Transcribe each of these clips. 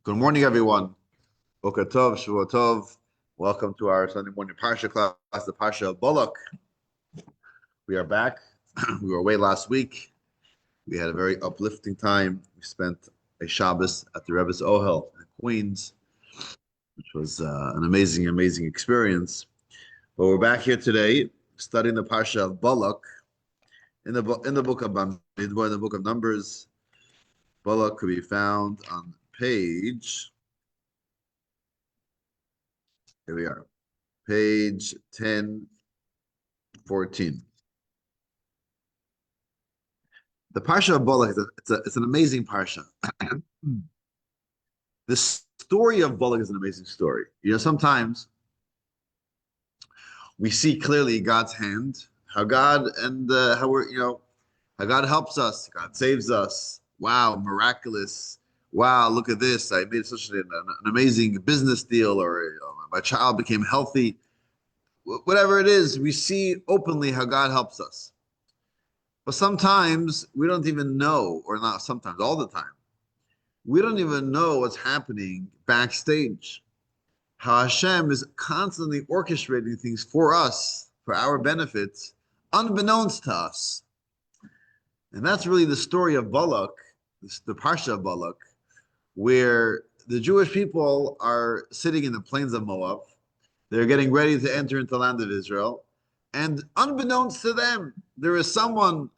Good morning, everyone. Boker Tov, Shavua Tov. Welcome to our Sunday morning Parsha class, the Parsha of Balak. We are back. We were away last week. We had a very uplifting time. We spent a Shabbos at the Rebbe's Ohel in Queens, which was an amazing experience. But we're back here today studying the Parsha of Balak in the book of Bamidbar, in the book of Numbers. Balak could be found on page. Here we are. Page 1014. The Parsha of Balak, it's an amazing Parsha. The story of Balak is an amazing story. Sometimes we see clearly God's hand, how God and how how God helps us, God saves us. Wow, miraculous. Wow, look at this. I made such an amazing business deal, or my child became healthy. Whatever it is, we see openly how God helps us. But sometimes we don't even know, or not sometimes, all the time, we don't even know what's happening backstage. How Hashem is constantly orchestrating things for us, for our benefits, unbeknownst to us. And that's really the story of Balak, the Parsha of Balak, where the Jewish people are sitting in the plains of Moab. They're getting ready to enter into the land of Israel. And unbeknownst to them, there is someone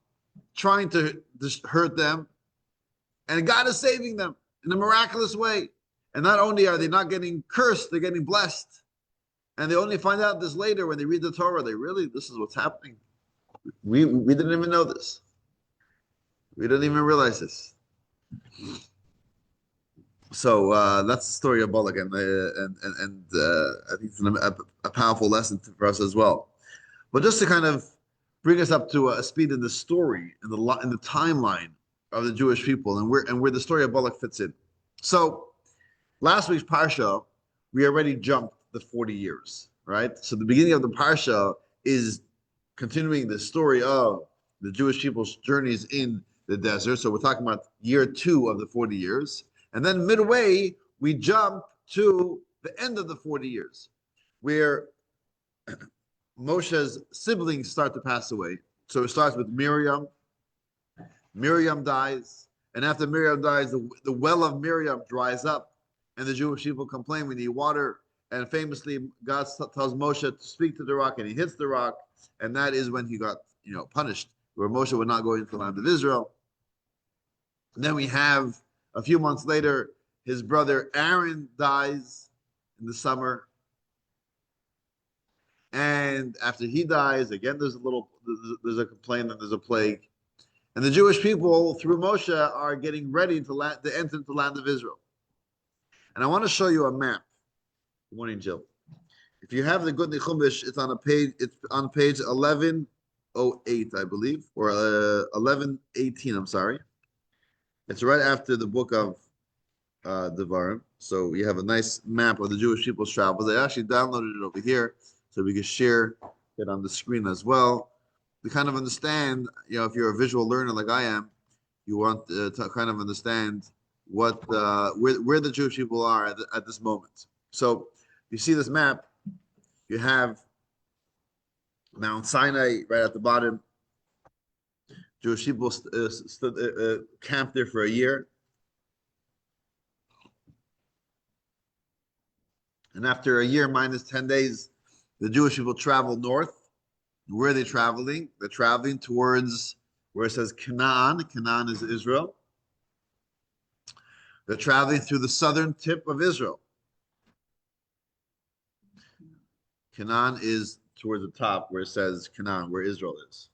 trying to hurt them, and God is saving them in a miraculous way. And not only are they not getting cursed, they're getting blessed. And they only find out this later when they read the Torah. This is what's happening. We didn't even know this. We didn't even realize this. So that's the story of Balak, and I think it's a powerful lesson for us as well. But just to kind of bring us up to a speed in the story, in the timeline of the Jewish people, and where the story of Balak fits in. So last week's Parsha, we already jumped the 40 years, right? So the beginning of the Parsha is continuing the story of the Jewish people's journeys in the desert. So we're talking about year 2 of the 40 years. And then midway, we jump to the end of the 40 years, where Moshe's siblings start to pass away. So it starts with Miriam. Miriam dies. And after Miriam dies, the well of Miriam dries up. And the Jewish people complain, we need water. And famously, God tells Moshe to speak to the rock, and he hits the rock. And that is when he got, punished, where Moshe would not go into the land of Israel. And then we have, a few months later, his brother Aaron dies in the summer. And after he dies, again, there's a complaint, and there's a plague. And the Jewish people, through Moshe, are getting ready to enter into the land of Israel. And I want to show you a map. Good morning, Jill. If you have the Good Chumash, it's on page 1108, I believe, or 1118. I'm sorry. It's right after the book of Devarim. So we have a nice map of the Jewish people's travels. I actually downloaded it over here so we can share it on the screen as well. To kind of understand, if you're a visual learner like I am, you want to kind of understand where the Jewish people are at this moment. So you see this map, you have Mount Sinai right at the bottom. Jewish people camped there for a year. And after a year minus 10 days, the Jewish people travel north. Where are they traveling? They're traveling towards where it says Canaan. Canaan is Israel. They're traveling through the southern tip of Israel. Canaan is towards the top where it says Canaan, where Israel is.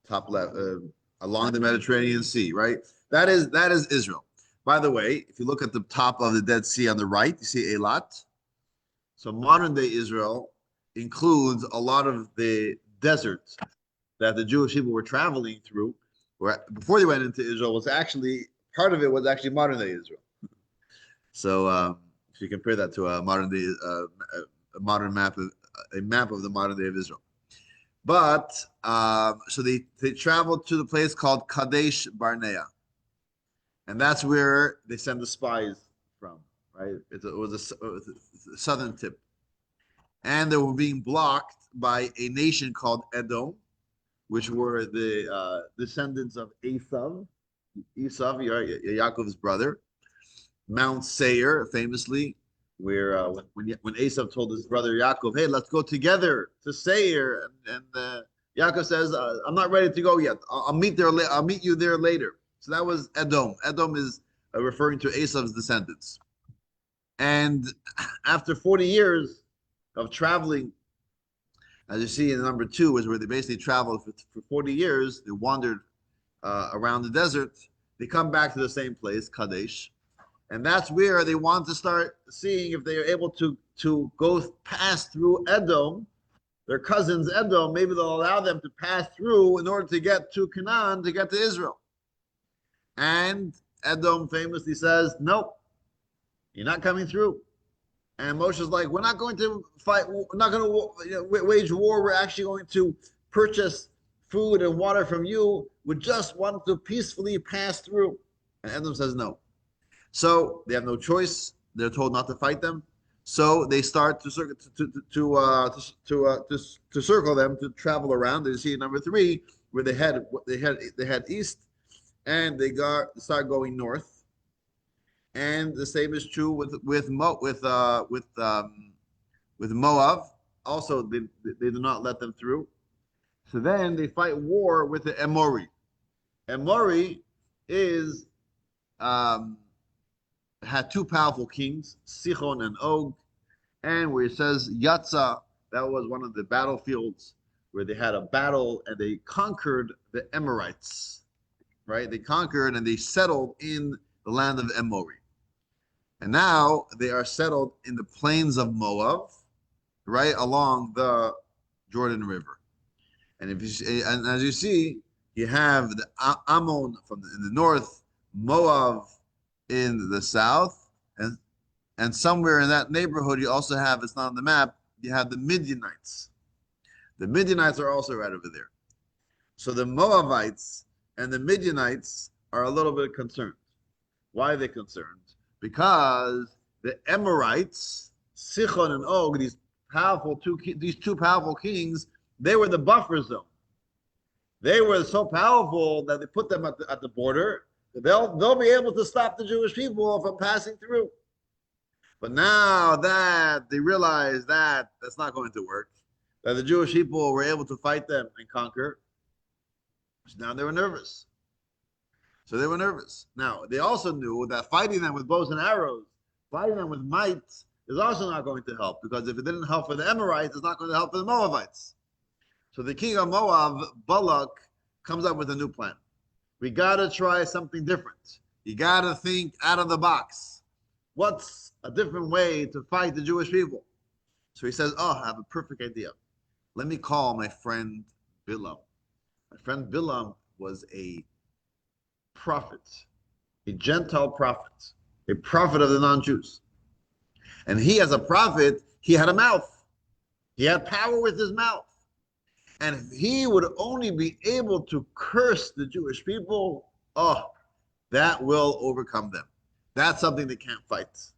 Top left, along the Mediterranean Sea, right? That is Israel. By the way, if you look at the top of the Dead Sea on the right, you see Eilat. So modern day Israel includes a lot of the deserts that the Jewish people were traveling through, where before they went into Israel was actually part of it was actually modern day Israel. So if you compare that to a modern day a map of the modern day of Israel. But so they traveled to the place called Kadesh Barnea, and that's where they send the spies from, right? It was a southern tip. And they were being blocked by a nation called Edom, which were the descendants of Esav, Yaakov's brother. Mount Seir, famously, where when Esav told his brother Yaakov, "Hey, let's go together to Seir," and Yaakov says, "I'm not ready to go yet. I'll meet there. I'll meet you there later." So that was Edom. Edom is referring to Esav's descendants. And after 40 years of traveling, as you see in number 2, is where they basically traveled for 40 years. They wandered around the desert. They come back to the same place, Kadesh. And that's where they want to start seeing if they are able to go pass through Edom, their cousins Edom. Maybe they'll allow them to pass through in order to get to Canaan, to get to Israel. And Edom famously says, "Nope, you're not coming through." And Moshe's like, "We're not going to fight. We're not going to wage war. We're actually going to purchase food and water from you. We just want to peacefully pass through." And Edom says, "No." So they have no choice. They're told not to fight them. So they start to circle them, to travel around. They see number 3 where they head east, and they start going north. And the same is true with Moab. Also, they do not let them through. So then they fight war with the Emori. Emori is had 2 powerful kings, Sichon and Og, and where it says Yatza, that was one of the battlefields where they had a battle and they conquered the Emorites, right? They conquered and they settled in the land of Emori. And now they are settled in the plains of Moab, right along the Jordan River. And and as you see, you have the Ammon in the north, Moab in the south, and somewhere in that neighborhood you also have, it's not on the map, you have the Midianites. The Midianites are also right over there. So the Moabites and the Midianites are a little bit concerned. Why are they concerned? Because the Emorites, Sichon and Og, these two powerful kings, they were the buffer zone. They were so powerful that they put them at the border. They'll be able to stop the Jewish people from passing through. But now that they realize that that's not going to work, that the Jewish people were able to fight them and conquer, so now they were nervous. So they were nervous. Now, they also knew that fighting them with bows and arrows, fighting them with might, is also not going to help, because if it didn't help for the Amorites, it's not going to help for the Moabites. So the king of Moab, Balak, comes up with a new plan. We got to try something different. You got to think out of the box. What's a different way to fight the Jewish people? So he says, "Oh, I have a perfect idea. Let me call my friend Bilam." My friend Bilam was a prophet, a Gentile prophet, a prophet of the non-Jews. And he, as a prophet, he had a mouth. He had power with his mouth. And if he would only be able to curse the Jewish people, oh, that will overcome them. That's something they can't fight.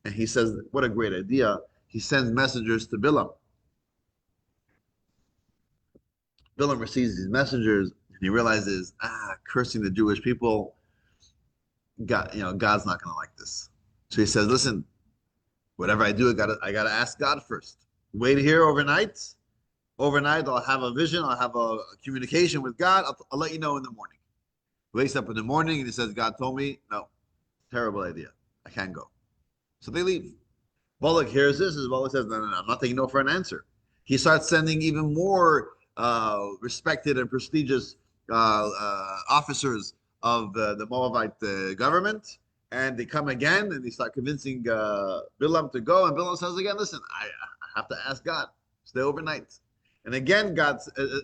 And he says, what a great idea. He sends messengers to Bilam. Bilam receives these messengers, and he realizes, cursing the Jewish people, God's not going to like this. So he says, listen, whatever I do, I gotta ask God first. Wait here overnight. Overnight, I'll have a vision. I'll have a communication with God. I'll let you know in the morning. He wakes up in the morning and he says, God told me, no, terrible idea. I can't go. So they leave. Balak hears this. Balak says, no, I'm not taking no for an answer. He starts sending even more respected and prestigious officers of the Moabite government. And they come again and they start convincing Bilam to go. And Bilam says again, listen, I have to ask God. Stay overnight. And again,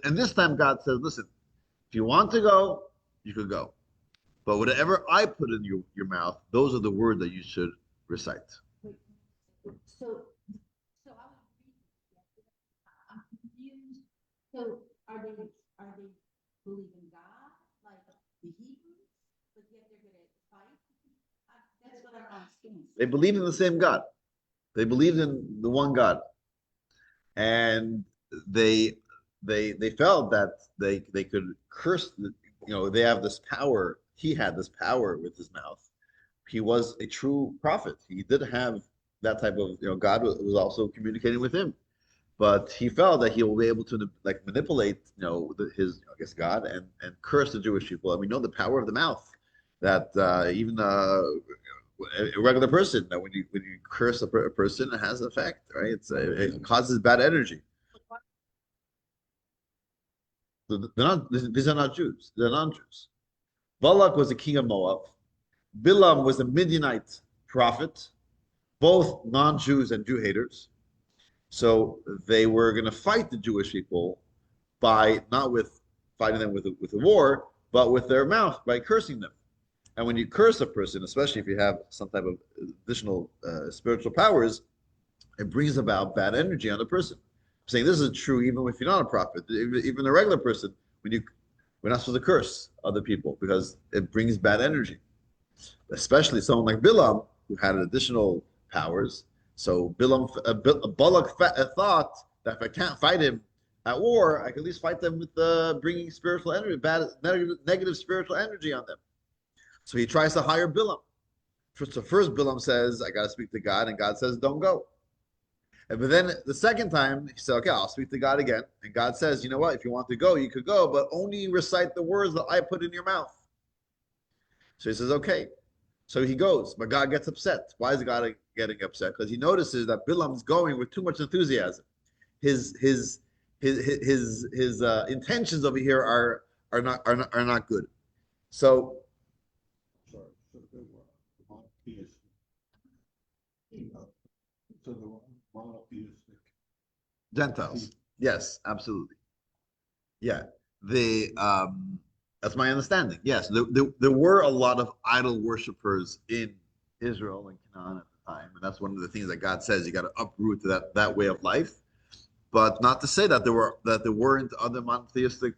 and this time God says, listen, if you want to go, you could go. But whatever I put in your mouth, those are the words that you should recite. So I'm confused. So are they believe in God like the Hebrews, but yet they're going to fight? That's what I'm They believed in the same God. They believed in the one God, and they they felt that they could curse. They have this power. He had this power with his mouth. He was a true prophet. He did have that type of, God was also communicating with him, but he felt that he will be able to like manipulate, his, I guess, God, and curse the Jewish people. And we know the power of the mouth, that even a regular person, that when you curse a person, it has an effect, right? It causes bad energy. These are not Jews. They're non-Jews. Balak was the king of Moab. Bilam was a Midianite prophet, both non-Jews and Jew haters. So they were going to fight the Jewish people by not with fighting them with a war, but with their mouth, by cursing them. And when you curse a person, especially if you have some type of additional spiritual powers, it brings about bad energy on the person. I'm saying this is true even if you're not a prophet, even a regular person. We're not supposed to curse other people because it brings bad energy, especially someone like Bilam who had additional powers. So Balak thought that if I can't fight him at war, I can at least fight them with bringing spiritual energy, bad negative spiritual energy on them. So he tries to hire Bilam. So first Bilam says, I got to speak to God, and God says, don't go. But then the second time, he said, okay, I'll speak to God again. And God says, you know what? If you want to go, you could go, but only recite the words that I put in your mouth. So he says, okay. So he goes, but God gets upset. Why is God getting upset? Because he notices that Bilam's going with too much enthusiasm. His intentions over here are not good. So Sorry, so they were monotheistic. So they were monotheistic. Gentiles, yes, absolutely, yeah. The That's my understanding. Yes, there were a lot of idol worshippers in Israel and Canaan at the time, and that's one of the things that God says you got to uproot that way of life. But not to say that there weren't other monotheistic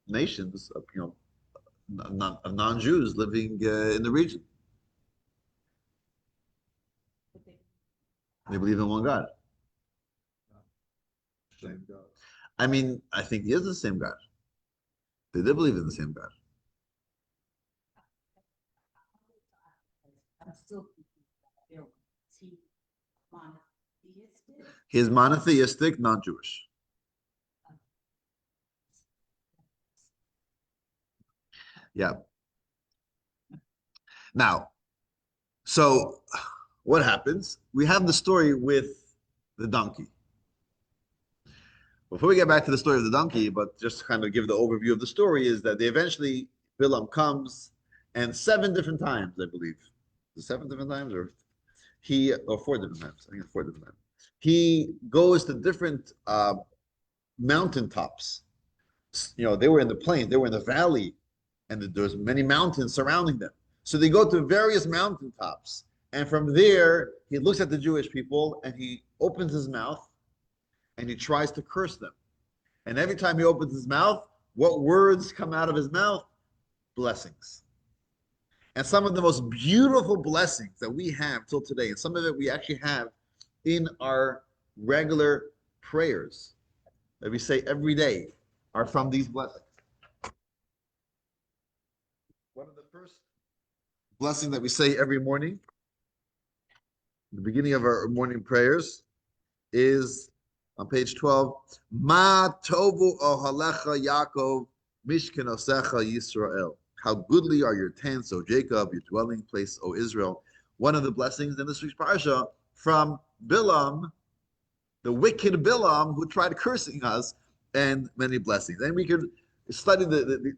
nations, non-Jews living in the region. They believe in one God. Same God. I mean, I think he is the same God. They did believe in the same God. I'm still confused. Is he monotheistic? He is monotheistic, non-Jewish. Yeah. Now, so what happens? We have the story with the donkey. Before we get back to the story of the donkey, but just to kind of give the overview of the story, is that they eventually, Bilam comes, and 7 different times, I believe. 7 different times, or 4 different times. I think it's 4 different times. He goes to different mountaintops. They were in the plain, they were in the valley, and there's many mountains surrounding them. So they go to various mountaintops, and from there, he looks at the Jewish people, and he opens his mouth, and he tries to curse them. And every time he opens his mouth, what words come out of his mouth? Blessings. And some of the most beautiful blessings that we have till today, and some of it we actually have in our regular prayers that we say every day, are from these blessings. One of the first blessings that we say every morning, the beginning of our morning prayers, is on page 12, Ma tovu ohalecha Yaakov mishkenosecha Yisrael. How goodly are your tents, O Jacob, your dwelling place, O Israel. One of the blessings in this week's Parsha from Bilam, the wicked Bilam who tried cursing us, and many blessings. And we could study the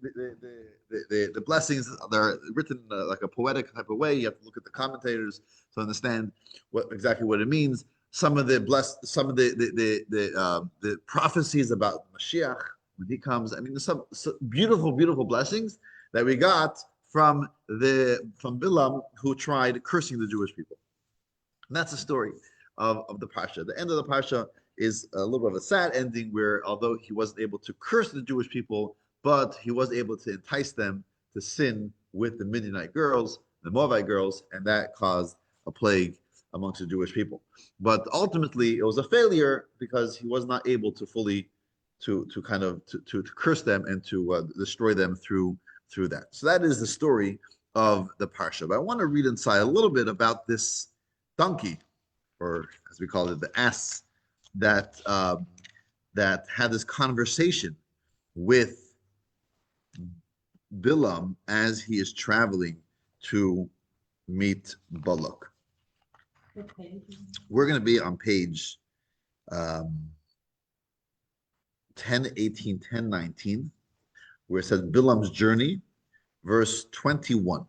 blessings that are written like a poetic type of way. You have to look at the commentators to understand exactly what it means. Some of the prophecies about Mashiach when he comes. I mean, there's some beautiful, beautiful blessings that we got from Bilam who tried cursing the Jewish people. And that's the story of the Parsha. The end of the Parsha is a little bit of a sad ending where although he wasn't able to curse the Jewish people, but he was able to entice them to sin with the Midianite girls, the Moabite girls, and that caused a plague amongst the Jewish people. But ultimately, it was a failure because he was not able to fully to curse them and to destroy them through that. So that is the story of the Parsha. But I want to read inside a little bit about this donkey, or as we call it, the ass, that that had this conversation with Bilam as he is traveling to meet Balak. Okay. We're going to be on page 10:18, 10:19, where it says Bilam's journey, verse 21.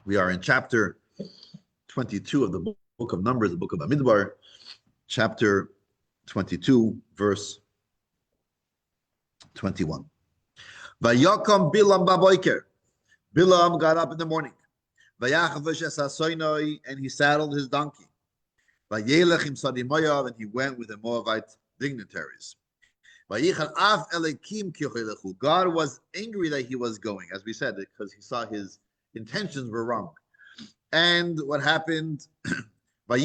We are in chapter 22 of the book of Numbers, the book of Bamidbar, chapter 22, verse 21. Vayakam Bilam baboiker. Bilam got up in the morning. And he saddled his donkey. And he went with the Moabite dignitaries. God was angry that he was going, as we said, because he saw his intentions were wrong. And what happened? So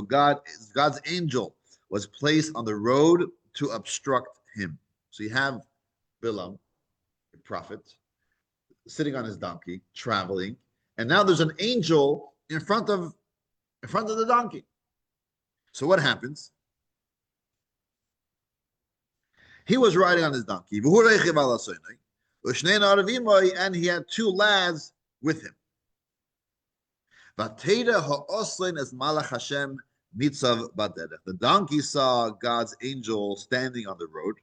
God's angel was placed on the road to obstruct him. So you have Bilam, a prophet, sitting on his donkey, traveling, and now there's an angel in front of the donkey. So what happens? He was riding on his donkey, and he had two lads with him. The donkey saw God's angel standing on the road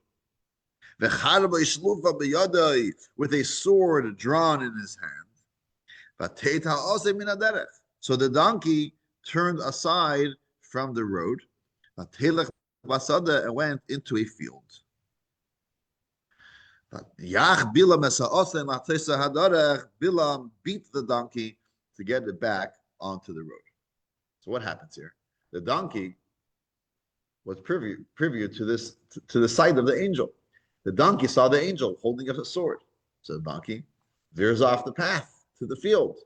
with a sword drawn in his hand. So the donkey turned aside from the road and went into a field. Bilam beat the donkey to get it back onto the road. So what happens here? The donkey was privy to this, to the sight of the angel. The donkey saw the angel holding up a sword. So the donkey veers off the path to the field.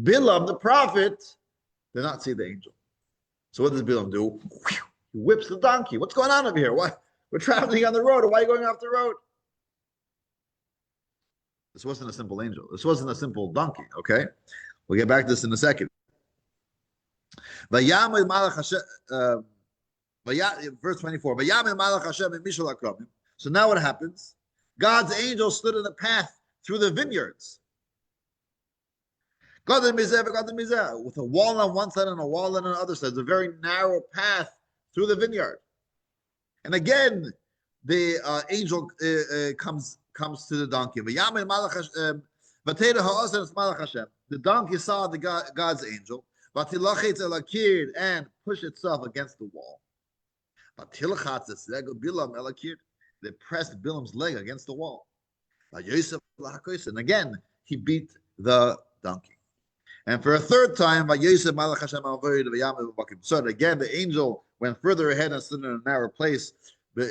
Bilam, the prophet, did not see the angel. So what does Bilam do? He whips the donkey. What's going on over here? Why? We're traveling on the road. Why are you going off the road? This wasn't a simple angel. This wasn't a simple donkey, okay? We'll get back to this in a second. Verse 24. So now what happens? God's angel stood in the path through the vineyards. With a wall on one side and a wall on the other side. It's a very narrow path through the vineyard. And again, the angel comes to the donkey. The donkey saw God's angel and pushed itself against the wall. They pressed Bilam's leg against the wall. And again, he beat the donkey. And for a third time, so again, the angel went further ahead and stood in a narrow place where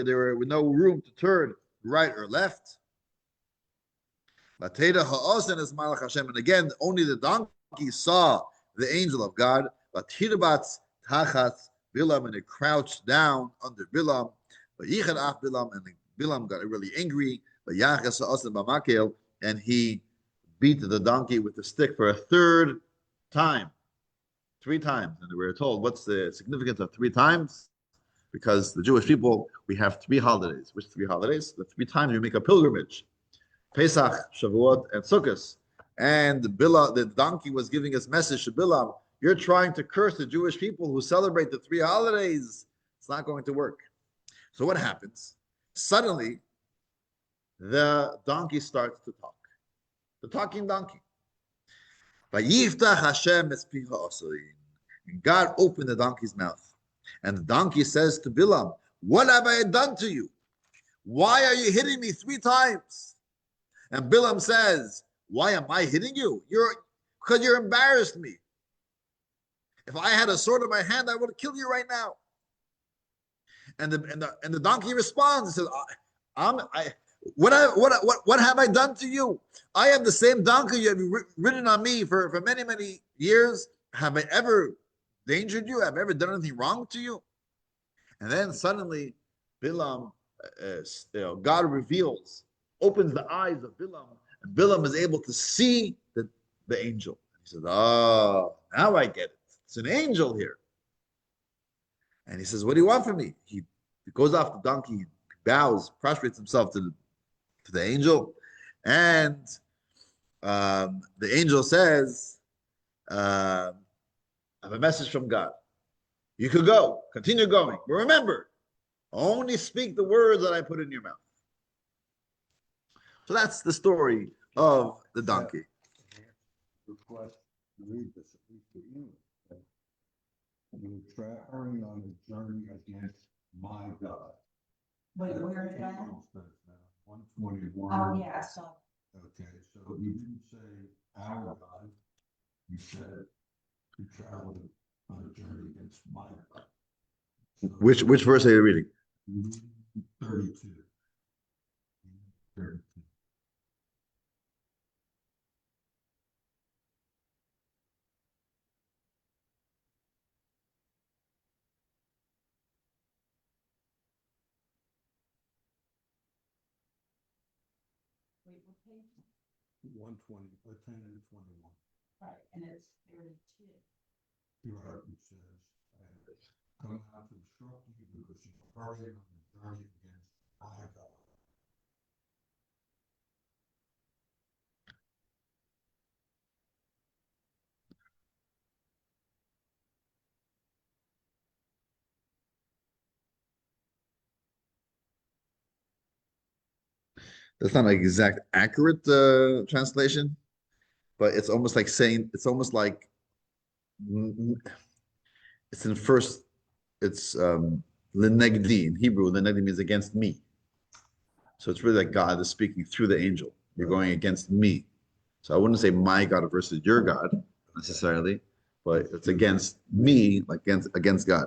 there were no room to turn right or left. And again, only the donkey saw the angel of God. And it crouched down under Bilam. And Bilam got really angry. And he beat the donkey with a stick for a third time. 3 times. And we were told, what's the significance of 3 times? Because the Jewish people, we have 3 holidays. Which 3 holidays? The 3 times we make a pilgrimage. Pesach, Shavuot, and Sukkot. And Bilam, the donkey was giving his message to Bilam. You're trying to curse the Jewish people who celebrate the 3 holidays. It's not going to work. So what happens? Suddenly, the donkey starts to talk. The talking donkey. And God opened the donkey's mouth. And the donkey says to Bilam, what have I done to you? Why are you hitting me 3 times? And Bilam says, why am I hitting you? Because you're embarrassed me. If I had a sword in my hand, I would kill you right now. And the donkey responds and says, what have I done to you? I am the same donkey you have ridden on me for many, many years. Have I ever endangered you? Have I ever done anything wrong to you? And then suddenly, Bilam, God reveals, opens the eyes of Bilam, and Bilam is able to see the angel. He says, "Oh, now I get it. It's an angel here." And he says, "What do you want from me?" He goes off the donkey, bows, prostrates himself to the angel, and the angel says, "I have a message from God. You could go, continue going, but remember, only speak the words that I put in your mouth." So that's the story of the donkey. Request to read this at least to you. You're traveling on a journey against my God. Wait, where is that? 121. Oh, yeah, so, Okay, so you didn't say our God. You said you traveled on a journey against my God. So Which verse are you reading? 32. 32. wait, what page? 120, 10 and 21. Right, and it's 32. Here it says, come out to instruct you because you hurry on the journey against my God. That's not an exact accurate translation, but it's almost like saying it's in first. It's lenegdi in Hebrew. Lenegdi means against me. So it's really like God is speaking through the angel. You're going against me. So I wouldn't say my God versus your God necessarily, but it's against me, like against God.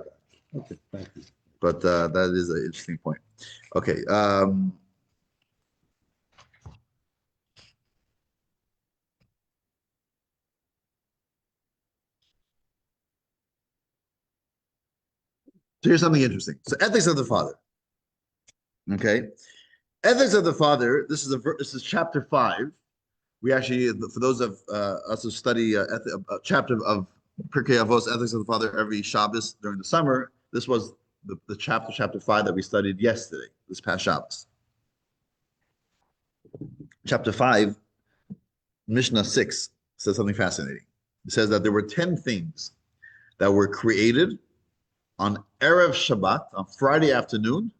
Okay, thank you. But that is an interesting point. Okay. So here's something interesting. So ethics of the father. Okay. Ethics of the father. This is chapter 5. We actually, for those of us who study a chapter of Pirkei Avos, Ethics of the Father, every Shabbos during the summer, this was the chapter 5 that we studied yesterday, this past Shabbos. Chapter 5, Mishnah 6 says something fascinating. It says that there were 10 things that were created on Erev Shabbat, on Friday afternoon,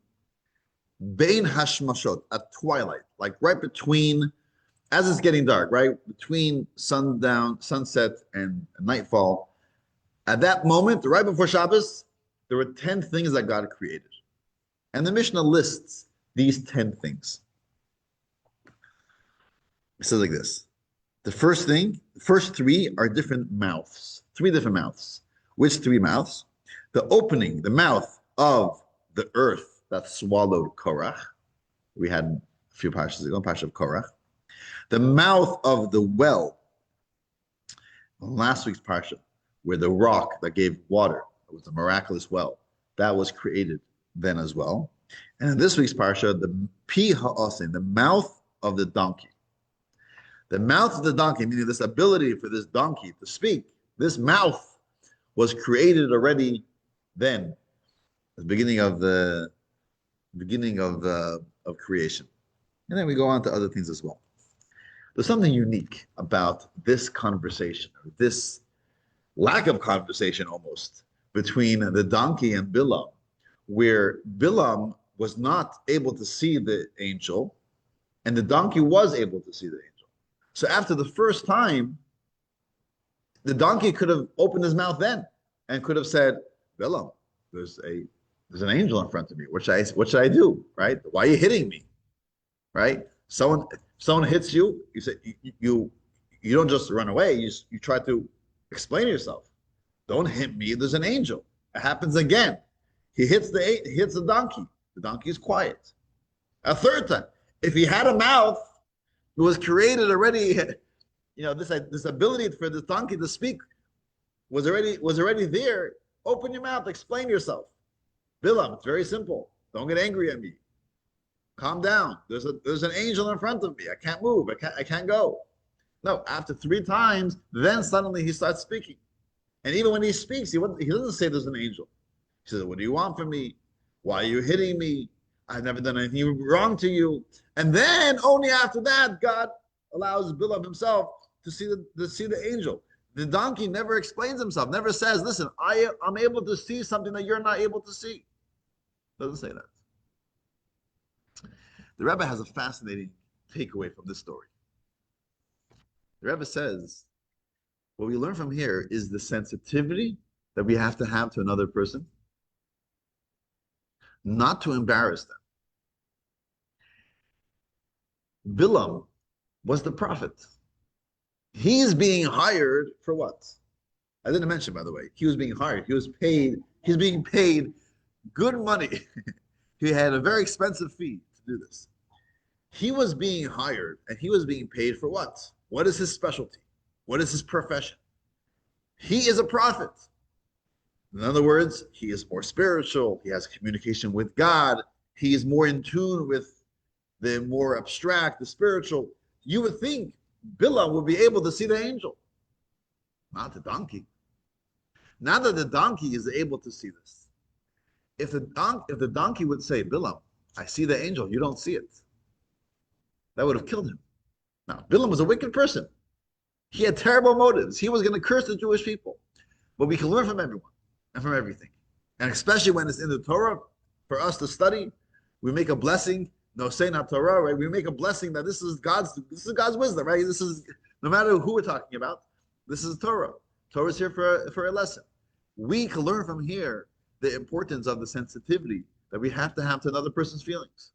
Bein Hashmashot, at twilight, like right between, as it's getting dark, right between sundown, sunset, and nightfall. At that moment, right before Shabbos, there were 10 things that God created. And the Mishnah lists these 10 things. It says like this. The first three are different mouths, 3 different mouths. Which 3 mouths? The opening, the mouth of the earth that swallowed Korach. We had a few parshas ago, Parsha of Korach. The mouth of the well, last week's Parsha, where the rock that gave water, it was a miraculous well, that was created then as well. And in this week's Parsha, the pi ha'osin, the mouth of the donkey. The mouth of the donkey, meaning this ability for this donkey to speak, this mouth was created already then, at the beginning of creation. And then we go on to other things as well. There's something unique about this conversation, or this lack of conversation almost, between the donkey and Bilam, where Bilam was not able to see the angel, and the donkey was able to see the angel. So after the first time, the donkey could have opened his mouth then and could have said, Bilam, there's an angel in front of me. What should I do? Right? Why are you hitting me? Right? Someone hits you, you say you don't just run away, you try to explain yourself. Don't hit me, there's an angel. It happens again. He hits the donkey. The donkey is quiet. A third time, if he had a mouth, it was created already. This ability for the donkey to speak was already there. Open your mouth, explain yourself. Bilam, it's very simple. Don't get angry at me. Calm down. There's an angel in front of me. I can't move. I can't go. No, after 3 times, then suddenly he starts speaking. And even when he speaks, he doesn't say there's an angel. He says, "What do you want from me? Why are you hitting me? I've never done anything wrong to you." And then only after that, God allows Bilam himself to see the angel. The donkey never explains himself, never says, "Listen, I'm able to see something that you're not able to see." Doesn't say that. The Rebbe has a fascinating takeaway from this story. The Rebbe says, what we learn from here is the sensitivity that we have to another person, not to embarrass them. Bilam was the prophet. He's being hired for what? I didn't mention, by the way, he was being hired. He's being paid good money. He had a very expensive fee to do this. He was being hired and he was being paid for what? What is his specialty? What is his profession? He is a prophet. In other words, he is more spiritual. He has communication with God. He is more in tune with the more abstract, the spiritual. You would think Bilam would be able to see the angel, not the donkey. Now that the donkey is able to see this, if the donkey would say, "Bilam, I see the angel, you don't see it," that would have killed him. Now, Bilam was a wicked person. He had terrible motives. He was going to curse the Jewish people. But we can learn from everyone and from everything. And especially when it's in the Torah, for us to study, we make a blessing. No, say not Torah, right? We make a blessing that this is God's wisdom, right? This is, no matter who we're talking about, this is Torah. Torah is here for a lesson. We can learn from here the importance of the sensitivity that we have to another person's feelings.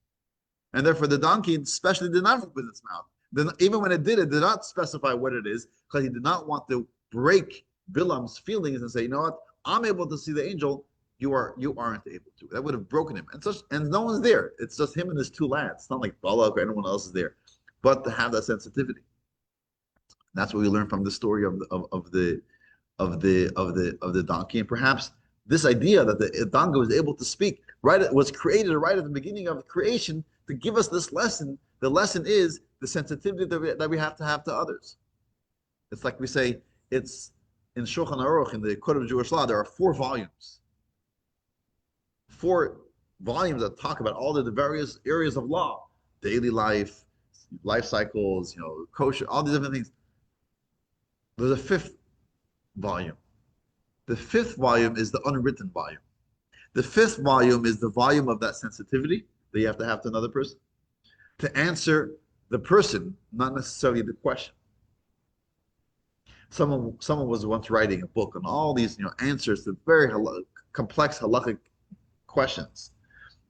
And therefore, the donkey especially did not open its mouth. Then, even when it did not specify what it is, because he did not want to break Bilam's feelings and say, "You know what? I'm able to see the angel. You aren't able to." That would have broken him. And no one's there. It's just him and his 2 lads. It's not like Balak or anyone else is there. But to have that sensitivity. That's what we learn from the story of the donkey. And perhaps this idea that the donkey was able to speak was created right at the beginning of creation to give us this lesson. The lesson is the sensitivity that we have to others. It's like we say, it's in Shulchan Aruch, in the Code of Jewish Law, there are 4 volumes. 4 volumes that talk about all the various areas of law, daily life, life cycles, kosher, all these different things. There's a 5th volume. The 5th volume is the unwritten volume. The 5th volume is the volume of that sensitivity that you have to another person, to answer the person, not necessarily the question. Someone was once writing a book on all these answers to very complex halachic questions,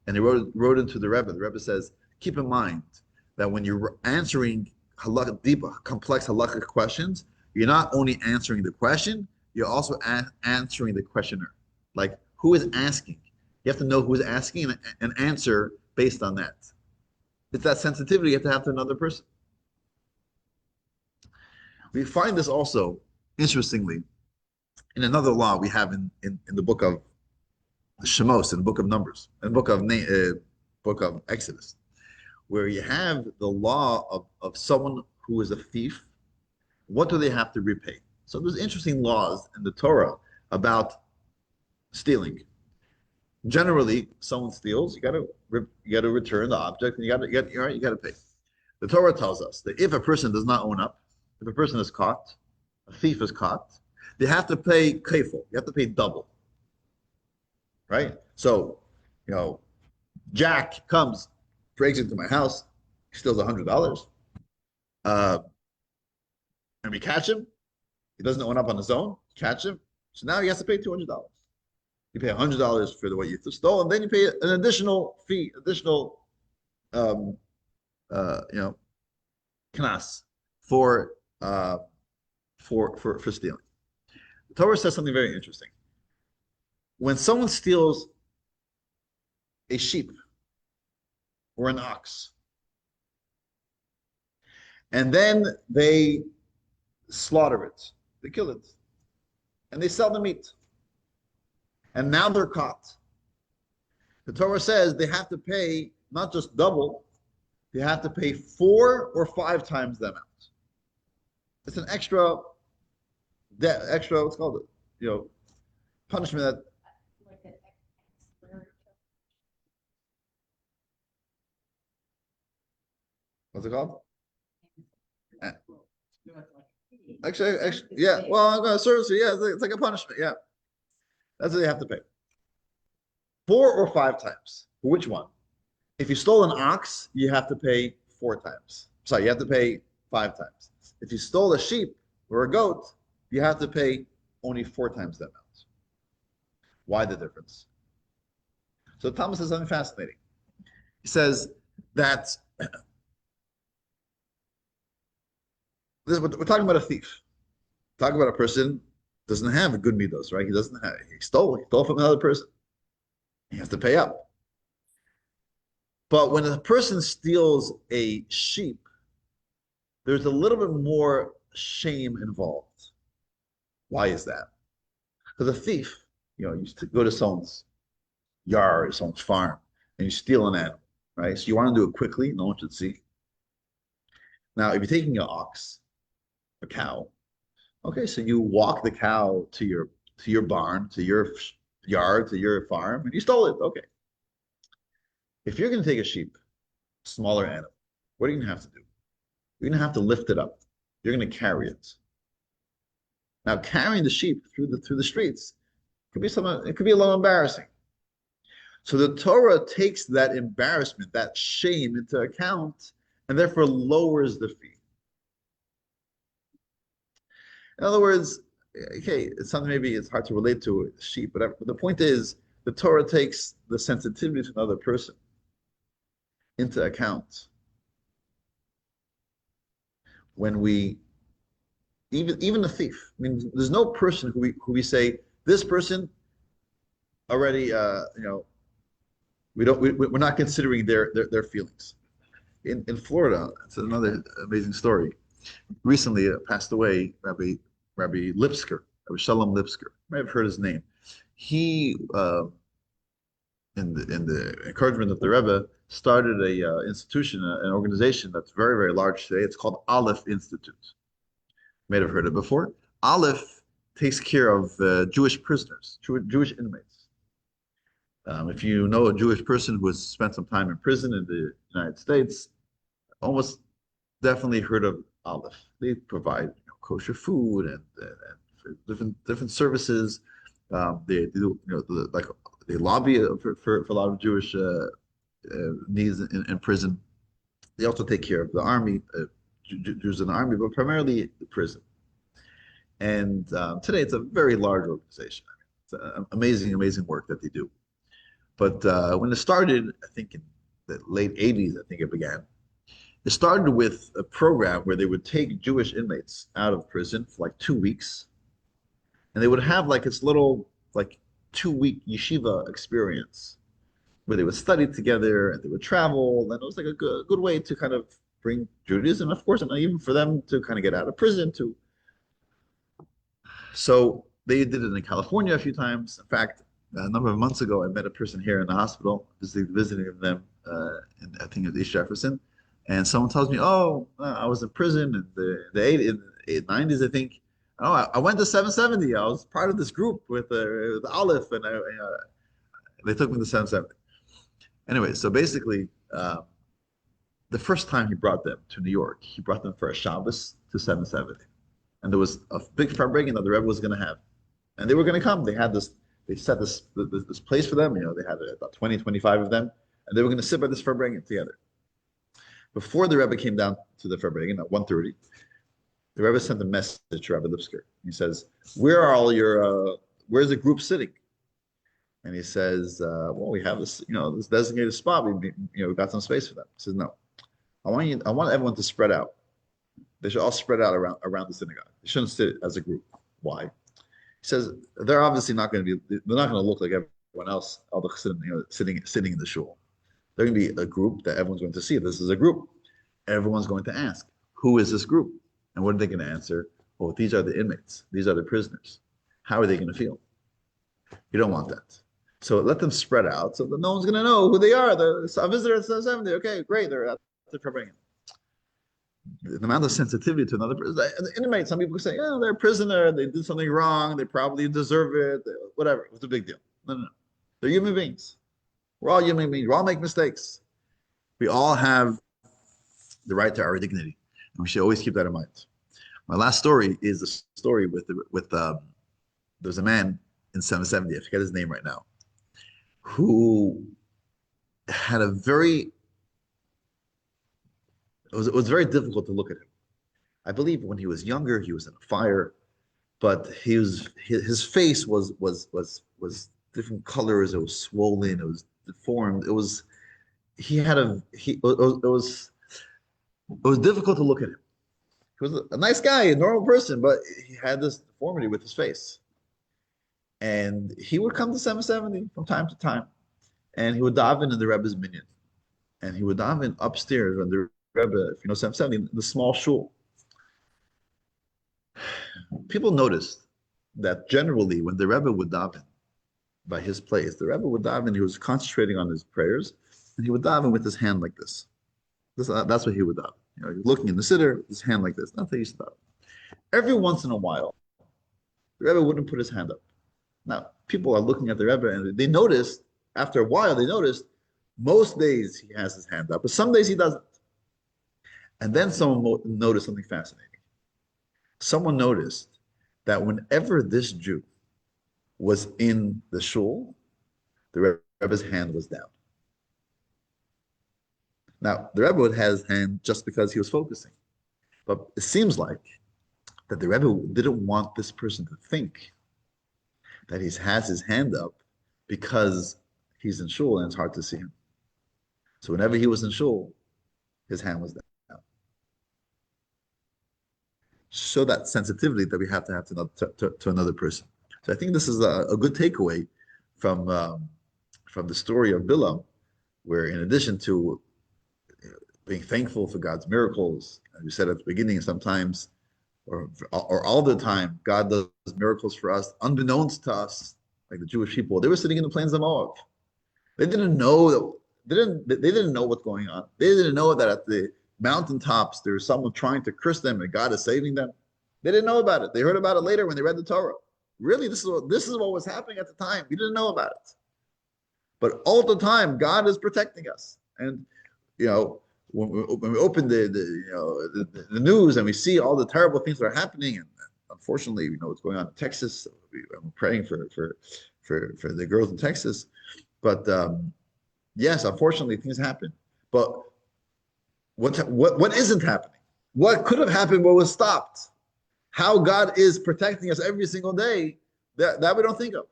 and he wrote into the Rebbe. The Rebbe says, keep in mind that when you're answering deep, complex halachic questions, you're not only answering the question, you're also answering the questioner. Like, who is asking? You have to know who is asking and answer based on that. It's that sensitivity you have to another person. We find this also, interestingly, in another law we have in the book of Shemos, in the book of Numbers, in the book of Exodus, where you have the law of someone who is a thief. What do they have to repay? So there's interesting laws in the Torah about stealing. Generally, someone steals, you gotta return the object, and you gotta pay. The Torah tells us that if a person does not own up, if a person is caught, a thief is caught, they have to pay kefil. You have to pay double. Right? So, Jack comes, breaks into my house, steals $100, and we catch him. He doesn't own up on his own. Catch him. So now he has to pay $200. You pay $100 for what you stole, and then you pay an additional fee, knas for stealing. The Torah says something very interesting. When someone steals a sheep or an ox, and then they slaughter it, they kill it, and they sell the meat, and now they're caught. The Torah says they have to pay not just double, they have to pay 4 or 5 times the amount. It's an extra, extra, what's called it, punishment that, Like an ex- what's it called? Uh, Actually, Actually, yeah. Well, I'm gonna serve you. Yeah, it's like a punishment. Yeah, that's what they have to pay. 4 or 5 times. For which one? If you stole an ox, you have to pay 4 times. Sorry, you have to pay 5 times. If you stole a sheep or a goat, you have to pay only 4 times that amount. Why the difference? So Thomas says something fascinating. He says that we're talking about a thief. Talk about a person doesn't have a good midos, right? He doesn't have. He stole from another person. He has to pay up. But when a person steals a sheep, there's a little bit more shame involved. Why is that? Because a thief, you go to someone's yard, someone's farm, and you steal an animal, right? So you want to do it quickly, no one should see. Now, if you're taking an ox, a cow, okay, so you walk the cow to your barn, to your yard, to your farm, and you stole it. Okay. If you're going to take a sheep, smaller animal, what are you going to have to do? You're going to have to lift it up. You're going to carry it. Now, carrying the sheep through the streets could be it could be a little embarrassing. So the Torah takes that embarrassment, that shame into account, and therefore lowers the fee. In other words, okay, it's something maybe it's hard to relate to a sheep, but the point is the Torah takes the sensitivity to another person into account when we even a thief. I mean, there's no person who we say this person already we're not considering their feelings. In Florida, it's another amazing story. Recently passed away Rabbi Lipsker, Rabbi Shalom Lipsker. You may have heard his name. He in the encouragement of the Rebbe started a institution, an organization that's very, very large today. It's called Aleph Institute. You may have heard it before. Aleph takes care of Jewish prisoners, Jewish inmates. If you know a Jewish person who has spent some time in prison in the United States, almost definitely heard of Aleph. They provide kosher food and different services. They do like they lobby for a lot of Jewish needs in prison. They also take care of the army, Jews in the army, but primarily the prison. And today it's a very large organization. I mean, it's amazing, amazing work that they do. But when it started, I think in the late 80s, I think it began. It started with a program where they would take Jewish inmates out of prison for like 2 weeks, and they would have like this little like 2 week yeshiva experience where they would study together and they would travel, and it was like a good way to kind of bring Judaism, of course, and even for them to kind of get out of prison too. So they did it in California a few times. In fact, a number of months ago, I met a person here in the hospital, visiting them, I think at East Jefferson, and someone tells me, "Oh, I was in prison in the 90s, I think. Oh, I went to 770. I was part of this group with Aleph, and they took me to 770. Anyway, so basically, the first time he brought them to New York, he brought them for a Shabbos to 770, and there was a big farbrengen that the Rebbe was going to have, and they were going to come. They set this place for them. They had about 20, 25 of them, and they were going to sit by this farbrengen together. Before the Rebbe came down to the farbrengen at 1:30, the Rebbe sent a message to Rabbi Lipsker. He says, "Where are all your? Where's the group sitting?" And he says, "Well, we have this designated spot. We got some space for them." He says, "No, I want everyone to spread out. They should all spread out around the synagogue. They shouldn't sit as a group. Why?" He says they're obviously not going to be. They're not going to look like everyone everyone else, all the chassidim, sitting in the shul. They're going to be a group that everyone's going to see. This is a group. Everyone's going to ask, who is this group? And what are they going to answer? Well, these are the inmates. These are the prisoners. How are they going to feel? You don't want that. So let them spread out so that no one's going to know who they are. A visitor at 70. Okay, great. They're at the bringing. The amount of sensitivity to another person. The inmate, some people say, yeah, they're a prisoner. They did something wrong. They probably deserve it. Whatever. What's the big deal? No. They're human beings. We're all human beings. We all make mistakes. We all have the right to our dignity. And we should always keep that in mind. My last story is the story with there's a man in 770, I forget his name right now, who had it was very difficult to look at him. I believe when he was younger, he was in a fire, but his face was different colors. It was swollen. It was deformed. It was difficult to look at him. He was a nice guy, a normal person, but he had this deformity with his face. And he would come to 770 from time to time, and he would daven in the Rebbe's minyan. And he would daven upstairs when the Rebbe, if you know 770, the small shul. People noticed that generally when the Rebbe would daven by his place, the Rebbe would daven, he was concentrating on his prayers, and he would daven with his hand like this. That's what he would daven. He was looking in the siddur, his hand like this. That's how he used to daven. Every once in a while, the Rebbe wouldn't put his hand up. Now, people are looking at the Rebbe, and they noticed, after a while, most days he has his hand up, but some days he doesn't. And then someone noticed something fascinating. Someone noticed that whenever this Jew was in the shul, the Rebbe's hand was down. Now, the Rebbe would have his hand just because he was focusing. But it seems like that the Rebbe didn't want this person to think that he has his hand up because he's in shul and it's hard to see him. So whenever he was in shul, his hand was down. Show that sensitivity that we have to to another person. So I think this is a good takeaway from the story of Bilam, where in addition to being thankful for God's miracles, as we said at the beginning, sometimes or all the time, God does miracles for us, unbeknownst to us, like the Jewish people. They were sitting in the plains of Moab. They didn't know they didn't know what's going on. They didn't know that at the mountaintops there was someone trying to curse them and God is saving them. They didn't know about it. They heard about it later when they read the Torah. Really, this is what was happening at the time. We didn't know about it. But all the time, God is protecting us. And when we open the news and we see all the terrible things that are happening, and unfortunately, we know what's going on in Texas. I'm praying for the girls in Texas. But yes, unfortunately, things happen. But what isn't happening? What could have happened but was stopped? How God is protecting us every single day that we don't think of.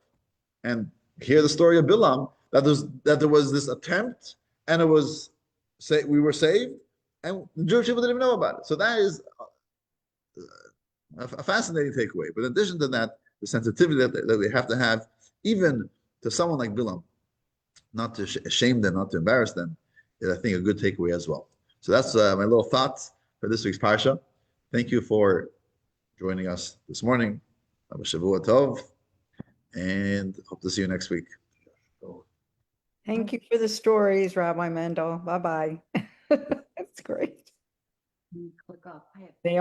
And hear the story of Bilam, that there was this attempt, and it was we were saved, and the Jewish people didn't even know about it. So that is a fascinating takeaway. But in addition to that, the sensitivity that we have to have, even to someone like Bilam, not to shame them, not to embarrass them, is, I think, a good takeaway as well. So that's my little thoughts for this week's Parsha. Thank you for joining us this morning. Have a Shavua Tov, and hope to see you next week. Thank you for the stories, Rabbi Mendel. Bye-bye. That's great. Click off. I have They